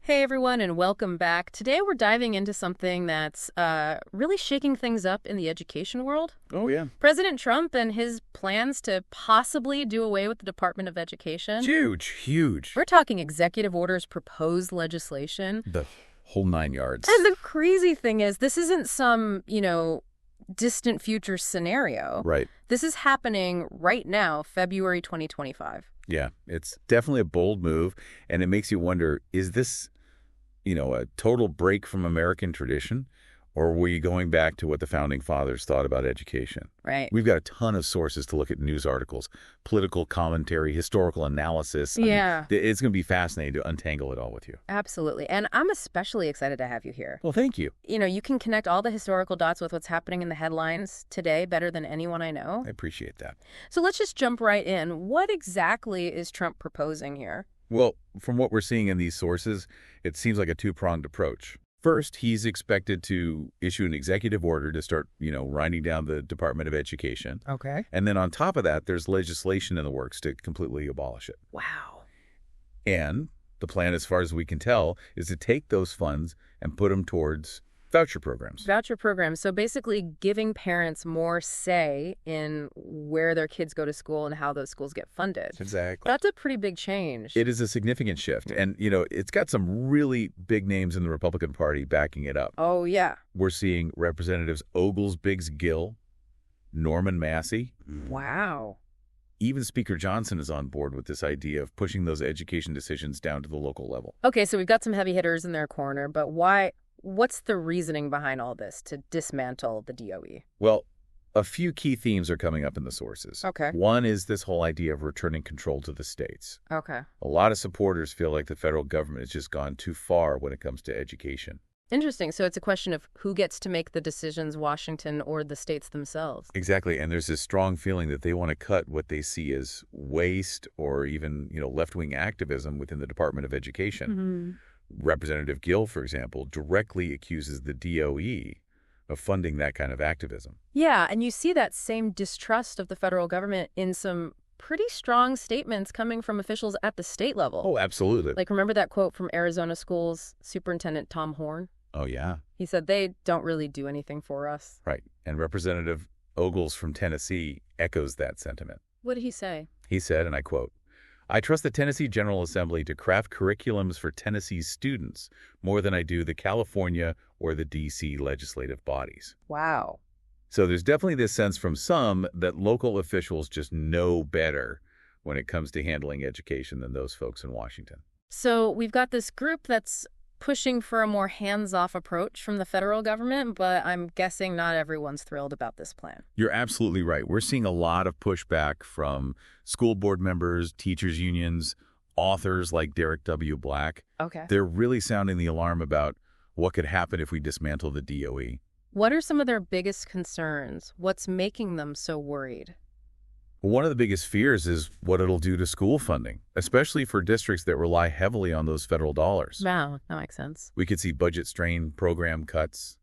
Hey everyone, and welcome back. Today we're diving into something that's really shaking things up in the education world. Oh, yeah. President Trump and his plans to possibly do away with the Department of Education. Huge, huge. We're talking executive orders, proposed legislation. The whole 9 yards. And the crazy thing is, this isn't some, distant future scenario. Right. This is happening right now, February 2025. Yeah, it's definitely a bold move, and it makes you wonder, is this, a total break from American tradition, or are we going back to what the Founding Fathers thought about education? Right. We've got a ton of sources to look at news articles, political commentary, historical analysis. Yeah. It's going to be fascinating to untangle it all with you. Absolutely. And I'm especially excited to have you here. Well, thank you. You can connect all the historical dots with what's happening in the headlines today better than anyone I know. I appreciate that. So let's just jump right in. What exactly is Trump proposing here? Well, from what we're seeing in these sources, it seems like a two-pronged approach. First, he's expected to issue an executive order to start, winding down the Department of Education. Okay. And then on top of that, there's legislation in the works to completely abolish it. Wow. And the plan, as far as we can tell, is to take those funds and put them towards voucher programs. Voucher programs. So basically giving parents more say in where their kids go to school and how those schools get funded. Exactly. That's a pretty big change. It is a significant shift. And, it's got some really big names in the Republican Party backing it up. Oh, yeah. We're seeing Representatives Ogles, Biggs, Gill, Norman Massey. Wow. Even Speaker Johnson is on board with this idea of pushing those education decisions down to the local level. Okay, so we've got some heavy hitters in their corner, but why? What's the reasoning behind all this to dismantle the DOE? Well, a few key themes are coming up in the sources. Okay. One is this whole idea of returning control to the states. Okay. A lot of supporters feel like the federal government has just gone too far when it comes to education. Interesting. So it's a question of who gets to make the decisions, Washington or the states themselves. Exactly. And there's this strong feeling that they want to cut what they see as waste or even, left-wing activism within the Department of Education. Mm-hmm. Representative Gill, for example, directly accuses the DOE of funding that kind of activism. Yeah, and you see that same distrust of the federal government in some pretty strong statements coming from officials at the state level. Oh, absolutely. Like, remember that quote from Arizona Schools Superintendent Tom Horne? Oh, yeah. He said, they don't really do anything for us. Right. And Representative Ogles from Tennessee echoes that sentiment. What did he say? He said, and I quote, "I trust the Tennessee General Assembly to craft curriculums for Tennessee's students more than I do the California or the D.C. legislative bodies." Wow. So there's definitely this sense from some that local officials just know better when it comes to handling education than those folks in Washington. So we've got this group that's pushing for a more hands-off approach from the federal government, but I'm guessing not everyone's thrilled about this plan. You're absolutely right. We're seeing a lot of pushback from school board members, teachers' unions, authors like Derek W. Black. Okay. They're really sounding the alarm about what could happen if we dismantle the DOE. What are some of their biggest concerns? What's making them so worried? One of the biggest fears is what it'll do to school funding, especially for districts that rely heavily on those federal dollars. Wow, that makes sense. We could see budget strain, program cuts,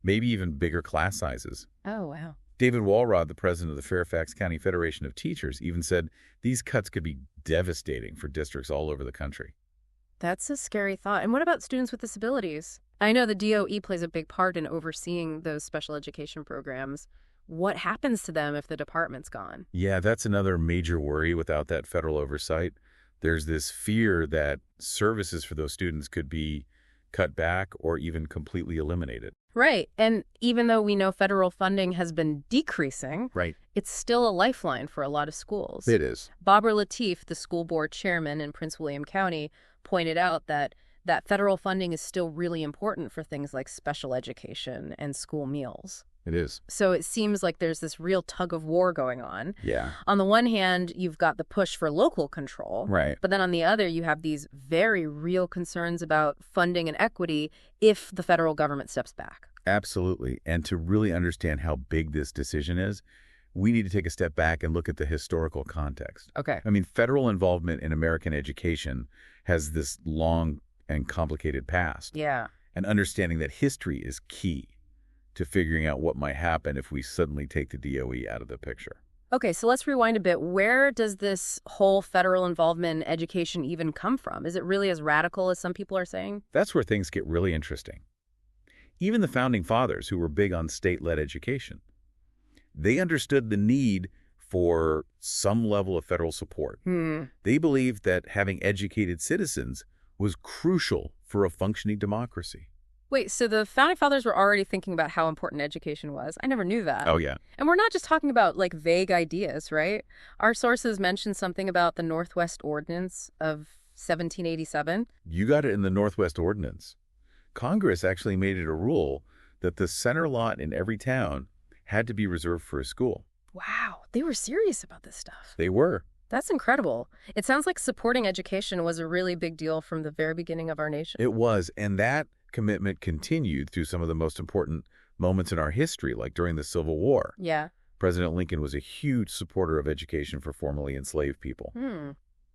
maybe even bigger class sizes. Oh, wow. David Walrod, the president of the Fairfax County Federation of Teachers, even said these cuts could be devastating for districts all over the country. That's a scary thought. And what about students with disabilities? I know the DOE plays a big part in overseeing those special education programs. What happens to them if the department's gone? Yeah, that's another major worry without that federal oversight. There's this fear that services for those students could be cut back or even completely eliminated. Right. And even though we know federal funding has been decreasing, Right. it's still a lifeline for a lot of schools. It is. Barbara Lateef, the school board chairman in Prince William County, pointed out that federal funding is still really important for things like special education and school meals. It is. So it seems like there's this real tug of war going on. Yeah. On the one hand, you've got the push for local control. Right. But then on the other, you have these very real concerns about funding and equity if the federal government steps back. Absolutely. And to really understand how big this decision is, we need to take a step back and look at the historical context. Okay. I mean, federal involvement in American education has this long and complicated past. Yeah. And understanding that history is key to figuring out what might happen if we suddenly take the DOE out of the picture. Okay, so let's rewind a bit. Where does this whole federal involvement in education even come from? Is it really as radical as some people are saying? That's where things get really interesting. Even the Founding Fathers, who were big on state-led education, they understood the need for some level of federal support. They believed that having educated citizens was crucial for a functioning democracy. Wait, so the Founding Fathers were already thinking about how important education was. I never knew that. Oh, yeah. And we're not just talking about, like, vague ideas, right? Our sources mention something about the Northwest Ordinance of 1787. You got it in the Northwest Ordinance. Congress actually made it a rule that the center lot in every town had to be reserved for a school. Wow, they were serious about this stuff. They were. That's incredible. It sounds like supporting education was a really big deal from the very beginning of our nation. It was, and that commitment continued through some of the most important moments in our history, like during the Civil War. Yeah. President Lincoln was a huge supporter of education for formerly enslaved people.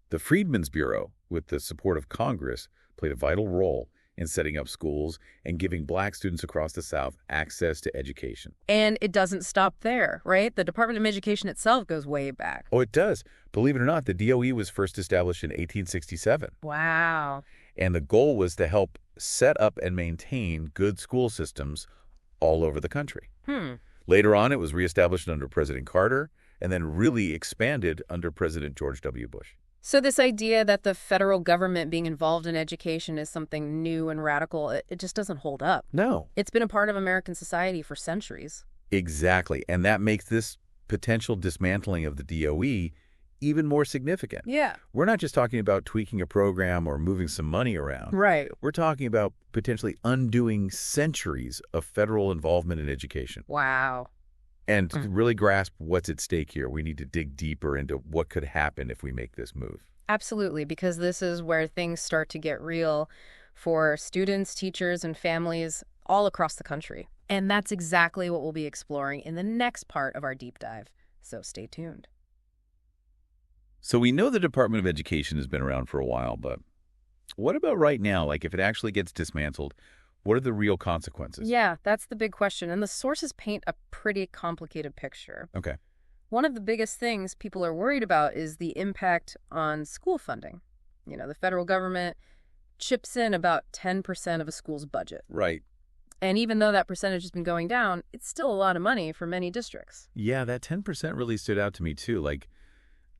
The Freedmen's Bureau, with the support of Congress, played a vital role in setting up schools and giving black students across the South access to education. And it doesn't stop there, right? The Department of Education itself goes way back. Oh, it does. Believe it or not, the DOE was first established in 1867. Wow. And the goal was to help set up and maintain good school systems all over the country. Later on, it was reestablished under President Carter and then really expanded under President George W. Bush. So this idea that the federal government being involved in education is something new and radical, it just doesn't hold up. No. It's been a part of American society for centuries. Exactly. And that makes this potential dismantling of the DOE even more significant. Yeah. We're not just talking about tweaking a program or moving some money around. Right. We're talking about potentially undoing centuries of federal involvement in education. Wow. And to really grasp what's at stake here, we need to dig deeper into what could happen if we make this move. Absolutely, because this is where things start to get real for students, teachers, and families all across the country. And that's exactly what we'll be exploring in the next part of our deep dive. So stay tuned. So we know the Department of Education has been around for a while, but what about right now? Like if it actually gets dismantled, what are the real consequences? Yeah, that's the big question. And the sources paint a pretty complicated picture. Okay. One of the biggest things people are worried about is the impact on school funding. You know, the federal government chips in about 10% of a school's budget. Right. And even though that percentage has been going down, it's still a lot of money for many districts. Yeah, that 10% really stood out to me too. Like,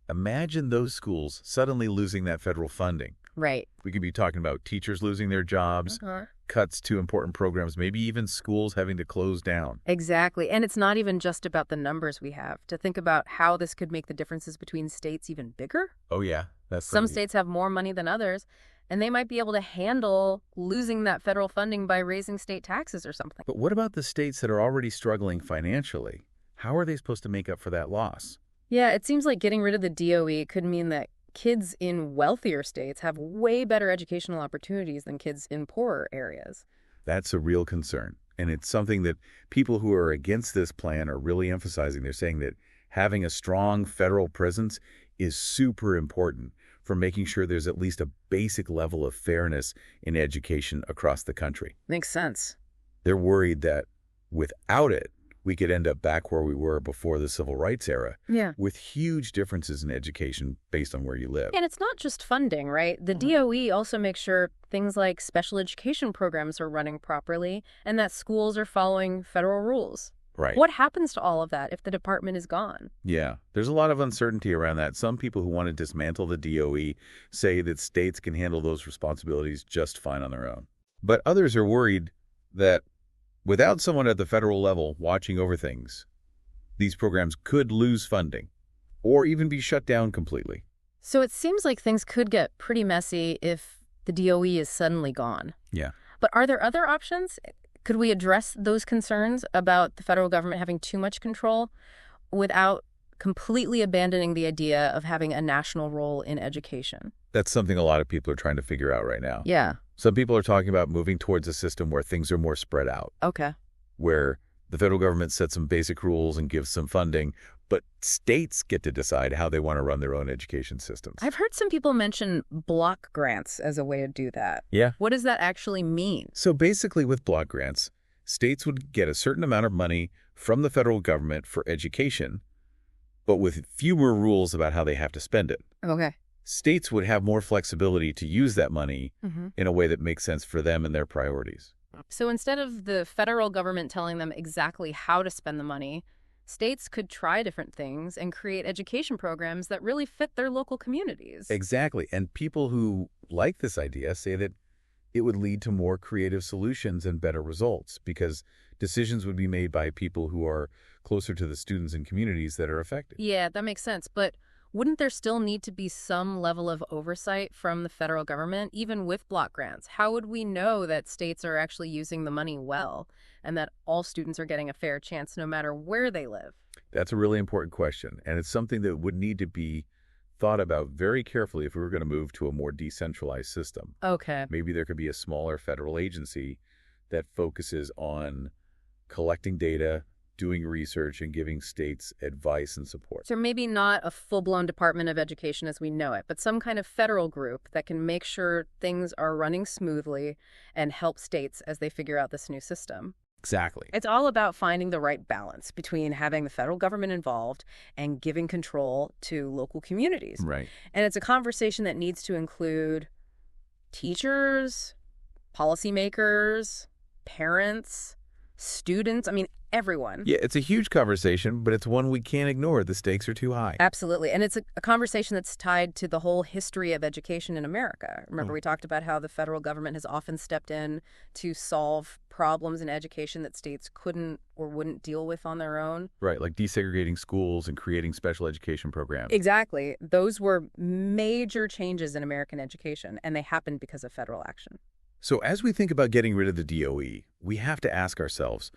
imagine those schools suddenly losing that federal funding. Right. We could be talking about teachers losing their jobs, cuts to important programs, maybe even schools having to close down. Exactly. And it's not even just about the numbers we have. To think about how this could make the differences between states even bigger. Oh, yeah. Some states have more money than others, and they might be able to handle losing that federal funding by raising state taxes or something. But what about the states that are already struggling financially? How are they supposed to make up for that loss? Yeah, it seems like getting rid of the DOE could mean that kids in wealthier states have way better educational opportunities than kids in poorer areas. That's a real concern. And it's something that people who are against this plan are really emphasizing. They're saying that having a strong federal presence is super important for making sure there's at least a basic level of fairness in education across the country. Makes sense. They're worried that without it, we could end up back where we were before the civil rights era, with huge differences in education based on where you live. And it's not just funding, right? The DOE also makes sure things like special education programs are running properly and that schools are following federal rules. Right. What happens to all of that if the department is gone? Yeah, there's a lot of uncertainty around that. Some people who want to dismantle the DOE say that states can handle those responsibilities just fine on their own. But others are worried that without someone at the federal level watching over things, these programs could lose funding or even be shut down completely. So it seems like things could get pretty messy if the DOE is suddenly gone. Yeah. But are there other options? Could we address those concerns about the federal government having too much control without completely abandoning the idea of having a national role in education? That's something a lot of people are trying to figure out right now. Yeah. Some people are talking about moving towards a system where things are more spread out. Okay. Where the federal government sets some basic rules and gives some funding, but states get to decide how they want to run their own education systems. I've heard some people mention block grants as a way to do that. Yeah. What does that actually mean? So basically with block grants, states would get a certain amount of money from the federal government for education, but with fewer rules about how they have to spend it. Okay. States would have more flexibility to use that money in a way that makes sense for them and their priorities. So instead of the federal government telling them exactly how to spend the money, states could try different things and create education programs that really fit their local communities. Exactly. And people who like this idea say that it would lead to more creative solutions and better results because decisions would be made by people who are closer to the students and communities that are affected. Yeah, that makes sense. But wouldn't there still need to be some level of oversight from the federal government, even with block grants? How would we know that states are actually using the money well and that all students are getting a fair chance no matter where they live? That's a really important question, and it's something that would need to be thought about very carefully if we were going to move to a more decentralized system. Okay. Maybe there could be a smaller federal agency that focuses on collecting data, doing research, and giving states advice and support. So maybe not a full-blown Department of Education as we know it, but some kind of federal group that can make sure things are running smoothly and help states as they figure out this new system. Exactly. It's all about finding the right balance between having the federal government involved and giving control to local communities. Right. And it's a conversation that needs to include teachers, policymakers, parents, students, everyone. Yeah, it's a huge conversation, but it's one we can't ignore. The stakes are too high. Absolutely. And it's a conversation that's tied to the whole history of education in America. Remember, we talked about how the federal government has often stepped in to solve problems in education that states couldn't or wouldn't deal with on their own. Right, like desegregating schools and creating special education programs. Exactly. Those were major changes in American education, and they happened because of federal action. So as we think about getting rid of the DOE, we have to ask ourselves,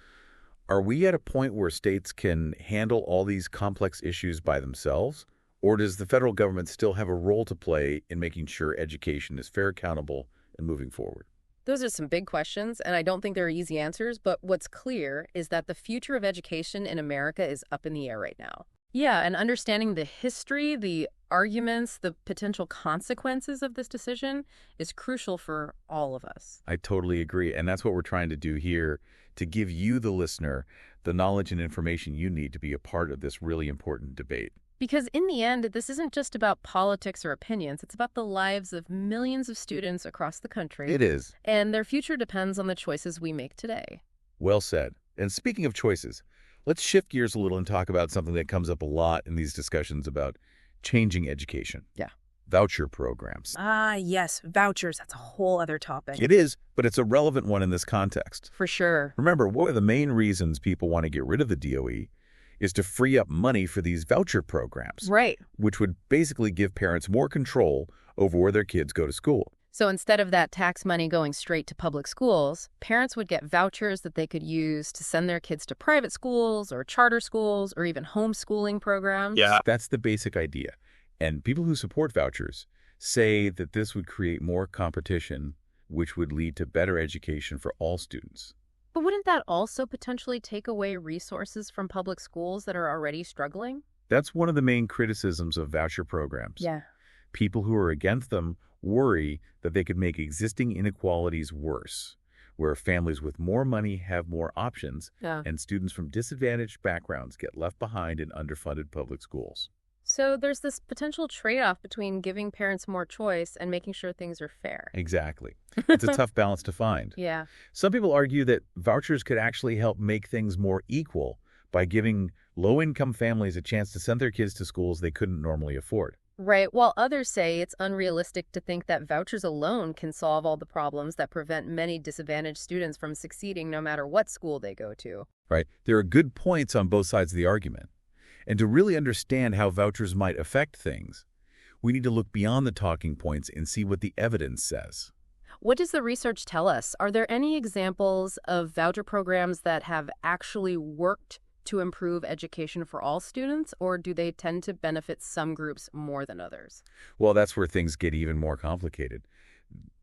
are we at a point where states can handle all these complex issues by themselves? Or does the federal government still have a role to play in making sure education is fair, accountable, and moving forward? Those are some big questions, and I don't think there are easy answers, but what's clear is that the future of education in America is up in the air right now. Yeah, and understanding the history, the arguments, the potential consequences of this decision is crucial for all of us. I totally agree, and that's what we're trying to do here, to give you, the listener, the knowledge and information you need to be a part of this really important debate. Because in the end, this isn't just about politics or opinions. It's about the lives of millions of students across the country. It is. And their future depends on the choices we make today. Well said. And speaking of choices, let's shift gears a little and talk about something that comes up a lot in these discussions about changing education. Yeah. Voucher programs. Yes, vouchers. That's a whole other topic. It is, but it's a relevant one in this context. For sure. Remember, one of the main reasons people want to get rid of the DOE is to free up money for these voucher programs. Right. Which would basically give parents more control over where their kids go to school. So instead of that tax money going straight to public schools, parents would get vouchers that they could use to send their kids to private schools or charter schools or even homeschooling programs. Yeah. That's the basic idea. And people who support vouchers say that this would create more competition, which would lead to better education for all students. But wouldn't that also potentially take away resources from public schools that are already struggling? That's one of the main criticisms of voucher programs. Yeah. People who are against them worry that they could make existing inequalities worse, where families with more money have more options, and students from disadvantaged backgrounds get left behind in underfunded public schools. So there's this potential trade-off between giving parents more choice and making sure things are fair. Exactly. It's a tough balance to find. Yeah. Some people argue that vouchers could actually help make things more equal by giving low-income families a chance to send their kids to schools they couldn't normally afford. Right, while others say it's unrealistic to think that vouchers alone can solve all the problems that prevent many disadvantaged students from succeeding no matter what school they go to. Right. There are good points on both sides of the argument. And to really understand how vouchers might affect things, we need to look beyond the talking points and see what the evidence says. What does the research tell us? Are there any examples of voucher programs that have actually worked to improve education for all students, or do they tend to benefit some groups more than others? Well, that's where things get even more complicated.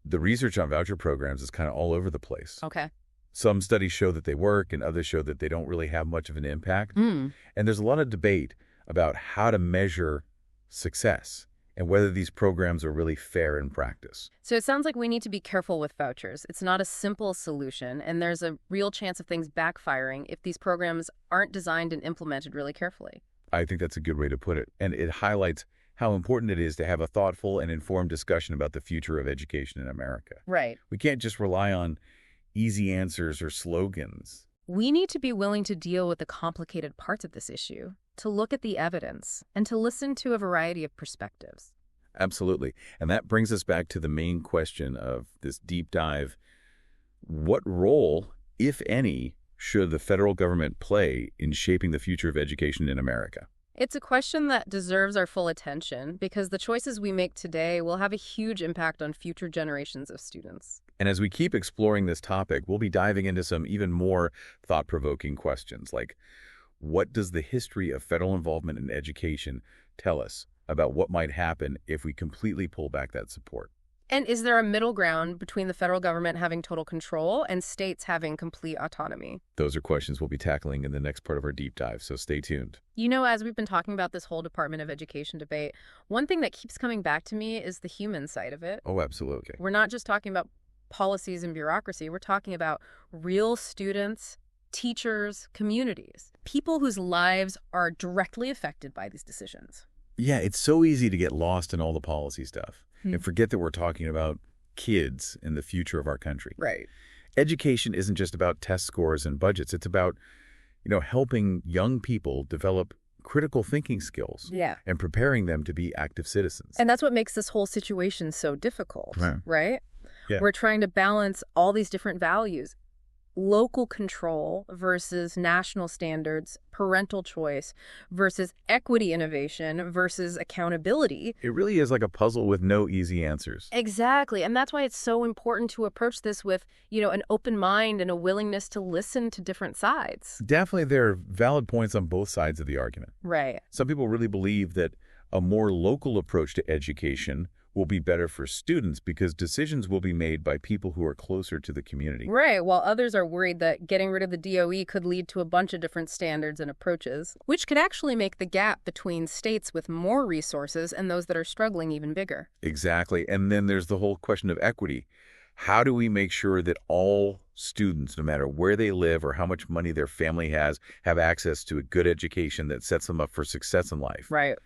The research on voucher programs is kind of all over the place. Okay. Some studies show that they work, and others show that they don't really have much of an impact. And there's a lot of debate about how to measure success and whether these programs are really fair in practice. So it sounds like we need to be careful with vouchers. It's not a simple solution, and there's a real chance of things backfiring if these programs aren't designed and implemented really carefully. I think that's a good way to put it. And it highlights how important it is to have a thoughtful and informed discussion about the future of education in America. Right. We can't just rely on easy answers or slogans. We need to be willing to deal with the complicated parts of this issue, to look at the evidence, and to listen to a variety of perspectives. Absolutely. And that brings us back to the main question of this deep dive. What role, if any, should the federal government play in shaping the future of education in America? It's a question that deserves our full attention because the choices we make today will have a huge impact on future generations of students. And as we keep exploring this topic, we'll be diving into some even more thought-provoking questions, like what does the history of federal involvement in education tell us about what might happen if we completely pull back that support? And is there a middle ground between the federal government having total control and states having complete autonomy? Those are questions we'll be tackling in the next part of our deep dive, so stay tuned. You know, as we've been talking about this whole Department of Education debate, one thing that keeps coming back to me is the human side of it. Oh, absolutely. We're not just talking about policies and bureaucracy. We're talking about real students, teachers, communities, people whose lives are directly affected by these decisions. Yeah, it's so easy to get lost in all the policy stuff and forget that we're talking about kids and the future of our country. Right. Education isn't just about test scores and budgets. It's about, helping young people develop critical thinking skills and preparing them to be active citizens. And that's what makes this whole situation so difficult, right? Yeah. We're trying to balance all these different values. Local control versus national standards, parental choice versus equity innovation versus accountability. It really is like a puzzle with no easy answers. Exactly. And that's why it's so important to approach this with, an open mind and a willingness to listen to different sides. Definitely there are valid points on both sides of the argument. Right. Some people really believe that a more local approach to education will be better for students because decisions will be made by people who are closer to the community. Right, while others are worried that getting rid of the DOE could lead to a bunch of different standards and approaches, which could actually make the gap between states with more resources and those that are struggling even bigger. Exactly. And then there's the whole question of equity. How do we make sure that all students, no matter where they live or how much money their family has, have access to a good education that sets them up for success in life? Right.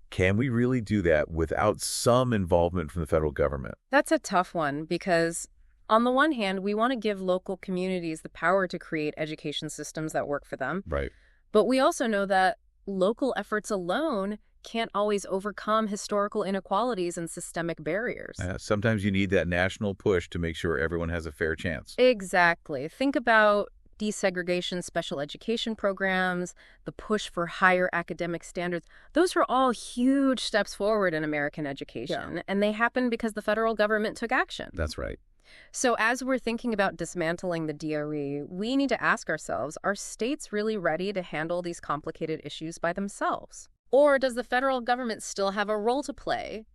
Can we really do that without some involvement from the federal government? That's a tough one because, on the one hand, we want to give local communities the power to create education systems that work for them. Right. But we also know that local efforts alone can't always overcome historical inequalities and systemic barriers. Sometimes you need that national push to make sure everyone has a fair chance. Exactly. Think about desegregation, special education programs, the push for higher academic standards. Those are all huge steps forward in American education, and they happen because the federal government took action. That's right. So as we're thinking about dismantling the DOE, we need to ask ourselves, are states really ready to handle these complicated issues by themselves? Or does the federal government still have a role to play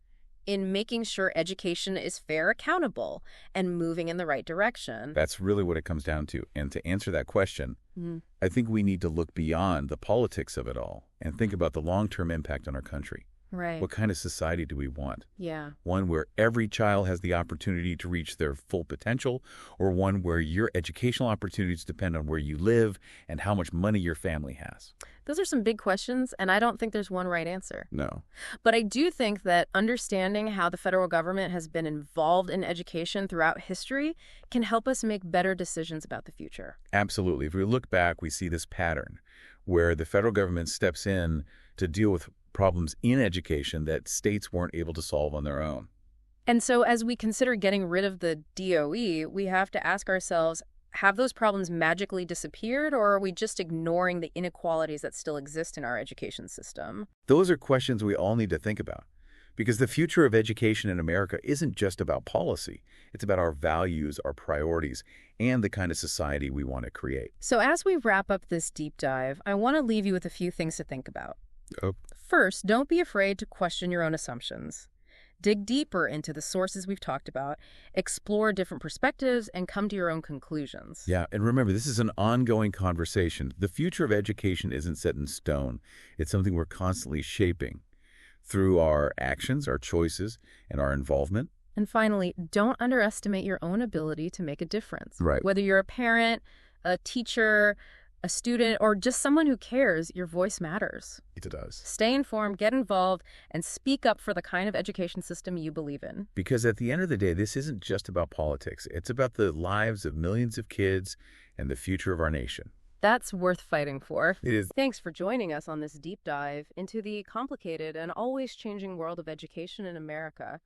in making sure education is fair, accountable, and moving in the right direction? That's really what it comes down to. And to answer that question, I think we need to look beyond the politics of it all and think about the long-term impact on our country. Right. What kind of society do we want? Yeah. One where every child has the opportunity to reach their full potential, or one where your educational opportunities depend on where you live and how much money your family has? Those are some big questions, and I don't think there's one right answer. No. But I do think that understanding how the federal government has been involved in education throughout history can help us make better decisions about the future. Absolutely. If we look back, we see this pattern where the federal government steps in to deal with problems in education that states weren't able to solve on their own. And so as we consider getting rid of the DOE, we have to ask ourselves, have those problems magically disappeared, or are we just ignoring the inequalities that still exist in our education system? Those are questions we all need to think about, because the future of education in America isn't just about policy. It's about our values, our priorities, and the kind of society we want to create. So as we wrap up this deep dive, I want to leave you with a few things to think about. Oh. First, don't be afraid to question your own assumptions. Dig deeper into the sources we've talked about, explore different perspectives, and come to your own conclusions. Yeah, and remember, this is an ongoing conversation. The future of education isn't set in stone. It's something we're constantly shaping through our actions, our choices, and our involvement. And finally, don't underestimate your own ability to make a difference. Right. Whether you're a parent, a teacher, a student, or just someone who cares, your voice matters. It does. Stay informed, get involved, and speak up for the kind of education system you believe in. Because at the end of the day, this isn't just about politics. It's about the lives of millions of kids and the future of our nation. That's worth fighting for. It is. Thanks for joining us on this deep dive into the complicated and always changing world of education in America.